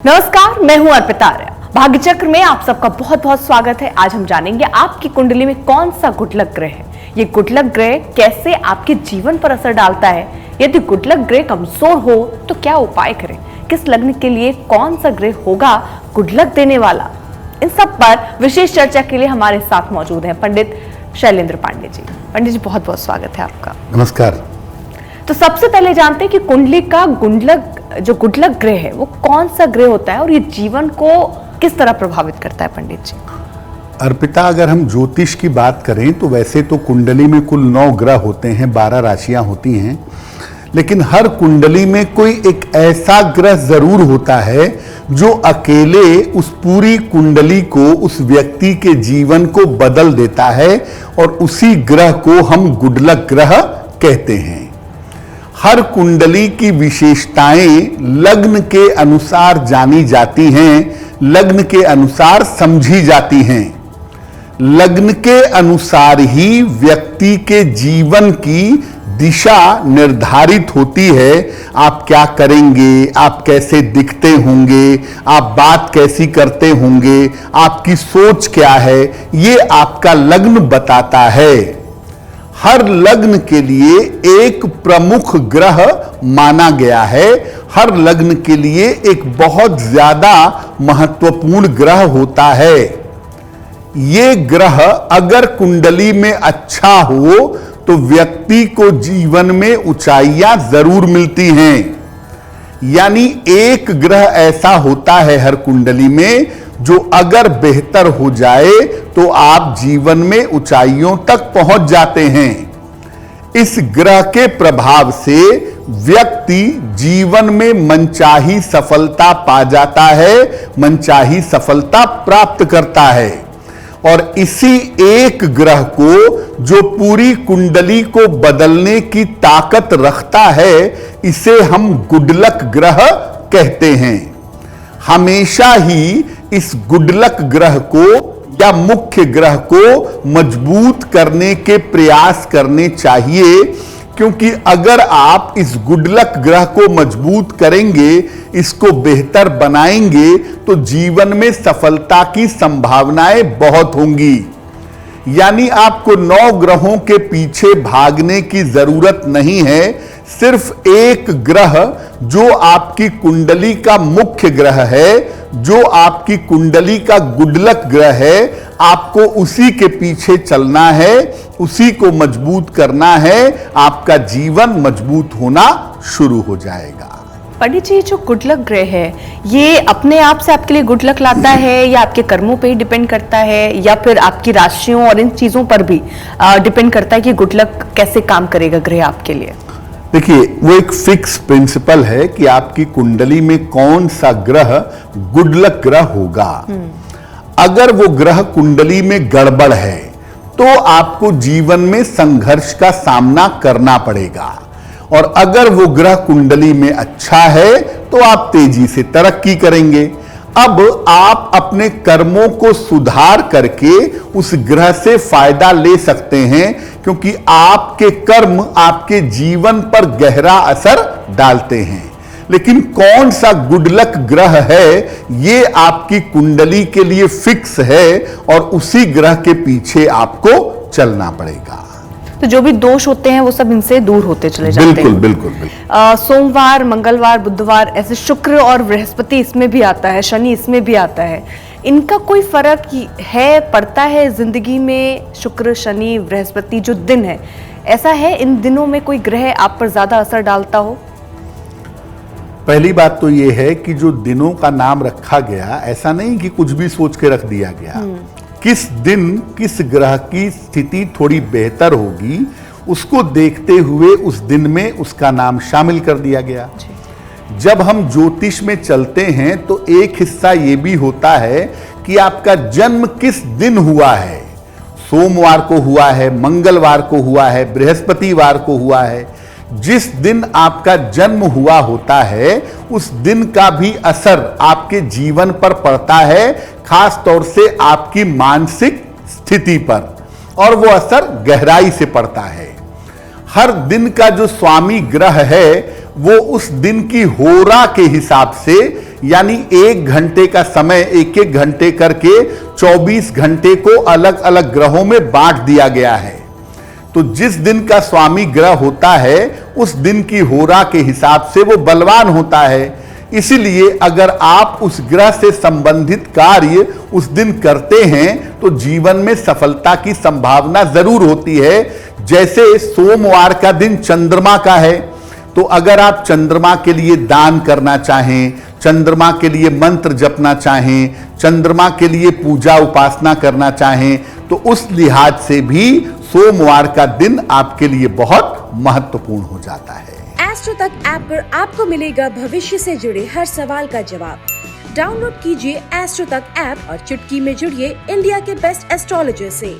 नमस्कार, मैं हूं अर्पिता आर्य। भाग्य चक्र में आप सबका बहुत बहुत स्वागत है। आज हम जानेंगे आपकी कुंडली में कौन सा गुडलक ग्रह है, ये गुडलक ग्रह कैसे आपके जीवन पर असर डालता है, यदि गुडलक ग्रह कमजोर हो तो क्या उपाय करें, किस लग्न के लिए कौन सा ग्रह होगा गुडलक देने वाला। इन सब पर विशेष चर्चा के लिए हमारे साथ मौजूद हैं पंडित शैलेंद्र पांडे जी। पंडित जी, बहुत बहुत स्वागत है आपका। नमस्कार। तो सबसे पहले जानते हैं कि कुंडली का गुडलक ग्रह है वो कौन सा ग्रह होता है और ये जीवन को किस तरह प्रभावित करता है। पंडित जी, अर्पिता, अगर हम ज्योतिष की बात करें तो वैसे तो कुंडली में कुल 9 ग्रह होते हैं, 12 राशियां होती हैं, लेकिन हर कुंडली में कोई एक ऐसा ग्रह जरूर होता है जो अकेले उस पूरी कुंडली को, उस व्यक्ति के जीवन को बदल देता है और उसी ग्रह को हम गुडलक ग्रह कहते हैं। हर कुंडली की विशेषताएं लग्न के अनुसार जानी जाती हैं, लग्न के अनुसार समझी जाती हैं। लग्न के अनुसार ही व्यक्ति के जीवन की दिशा निर्धारित होती है। आप क्या करेंगे, आप कैसे दिखते होंगे, आप बात कैसी करते होंगे, आपकी सोच क्या है, ये आपका लग्न बताता है। हर लग्न के लिए एक प्रमुख ग्रह माना गया है, हर लग्न के लिए एक बहुत ज्यादा महत्वपूर्ण ग्रह होता है। ये ग्रह अगर कुंडली में अच्छा हो तो व्यक्ति को जीवन में ऊंचाइयां जरूर मिलती हैं। यानी एक ग्रह ऐसा होता है हर कुंडली में जो अगर बेहतर हो जाए तो आप जीवन में ऊंचाइयों तक पहुंच जाते हैं। इस ग्रह के प्रभाव से व्यक्ति जीवन में मनचाही सफलता पा जाता है, मनचाही सफलता प्राप्त करता है। और इसी एक ग्रह को जो पूरी कुंडली को बदलने की ताकत रखता है, इसे हम गुडलक ग्रह कहते हैं। हमेशा ही इस गुडलक ग्रह को या मुख्य ग्रह को मजबूत करने के प्रयास करने चाहिए, क्योंकि अगर आप इस गुडलक ग्रह को मजबूत करेंगे, इसको बेहतर बनाएंगे, तो जीवन में सफलता की संभावनाएं बहुत होंगी। यानी आपको 9 ग्रहों के पीछे भागने की जरूरत नहीं है। सिर्फ एक ग्रह जो आपकी कुंडली का मुख्य ग्रह है, जो आपकी कुंडली का गुडलक ग्रह है, आपको उसी के पीछे चलना है, उसी को मजबूत करना है। आपका जीवन मजबूत होना शुरू हो जाएगा। पंडित जी, जो गुडलक ग्रह है ये अपने आप से आपके लिए गुडलक लाता है या आपके कर्मों पे ही डिपेंड करता है, या फिर आपकी राशियों और इन चीजों पर भी डिपेंड करता है कि गुडलक कैसे काम करेगा ग्रह आपके लिए? देखिए, वो एक फिक्स प्रिंसिपल है कि आपकी कुंडली में कौन सा ग्रह गुडलक ग्रह होगा। अगर वो ग्रह कुंडली में गड़बड़ है तो आपको जीवन में संघर्ष का सामना करना पड़ेगा, और अगर वो ग्रह कुंडली में अच्छा है तो आप तेजी से तरक्की करेंगे। अब आप अपने कर्मों को सुधार करके उस ग्रह से फायदा ले सकते हैं, क्योंकि आपके कर्म आपके जीवन पर गहरा असर डालते हैं। लेकिन कौन सा गुडलक ग्रह है ये आपकी कुंडली के लिए फिक्स है, और उसी ग्रह के पीछे आपको चलना पड़ेगा। तो जो भी दोष होते हैं वो सब इनसे दूर होते चले जाते हैं। बिल्कुल बिल्कुल बिल्कुल। सोमवार, मंगलवार, बुधवार, ऐसे शुक्र और बृहस्पति इसमें भी आता है, शनि इसमें भी आता है। इनका कोई फर्क है, पड़ता है जिंदगी में? शुक्र, शनि, बृहस्पति जो दिन है, ऐसा है इन दिनों में कोई ग्रह आप पर ज्यादा असर डालता हो? पहली बात तो यह है कि जो दिनों का नाम रखा गया, ऐसा नहीं कि कुछ भी सोच के रख दिया गया। किस दिन किस ग्रह की स्थिति थोड़ी बेहतर होगी, उसको देखते हुए उस दिन में उसका नाम शामिल कर दिया गया। जब हम ज्योतिष में चलते हैं तो एक हिस्सा ये भी होता है कि आपका जन्म किस दिन हुआ है। सोमवार को हुआ है, मंगलवार को हुआ है, बृहस्पतिवार को हुआ है। जिस दिन आपका जन्म हुआ होता है उस दिन का भी असर आपके जीवन पर पड़ता है, खास तौर से आपकी मानसिक स्थिति पर, और वो असर गहराई से पड़ता है। हर दिन का जो स्वामी ग्रह है वो उस दिन की होरा के हिसाब से, यानी 1 घंटे का समय 1-1 घंटे करके 24 घंटे को अलग अलग ग्रहों में बांट दिया गया है। तो जिस दिन का स्वामी ग्रह होता है उस दिन की होरा के हिसाब से वो बलवान होता है। इसीलिए अगर आप उस ग्रह से संबंधित कार्य उस दिन करते हैं तो जीवन में सफलता की संभावना जरूर होती है। जैसे सोमवार का दिन चंद्रमा का है, तो अगर आप चंद्रमा के लिए दान करना चाहें, चंद्रमा के लिए मंत्र जपना चाहें, चंद्रमा के लिए पूजा उपासना करना चाहें, तो उस लिहाज से भी सोमवार का दिन आपके लिए बहुत महत्वपूर्ण हो जाता है। एस्ट्रो तक ऐप पर आपको मिलेगा भविष्य से जुड़े हर सवाल का जवाब। डाउनलोड कीजिए एस्ट्रो तक ऐप और चुटकी में जुड़िए इंडिया के बेस्ट एस्ट्रोलॉजर से।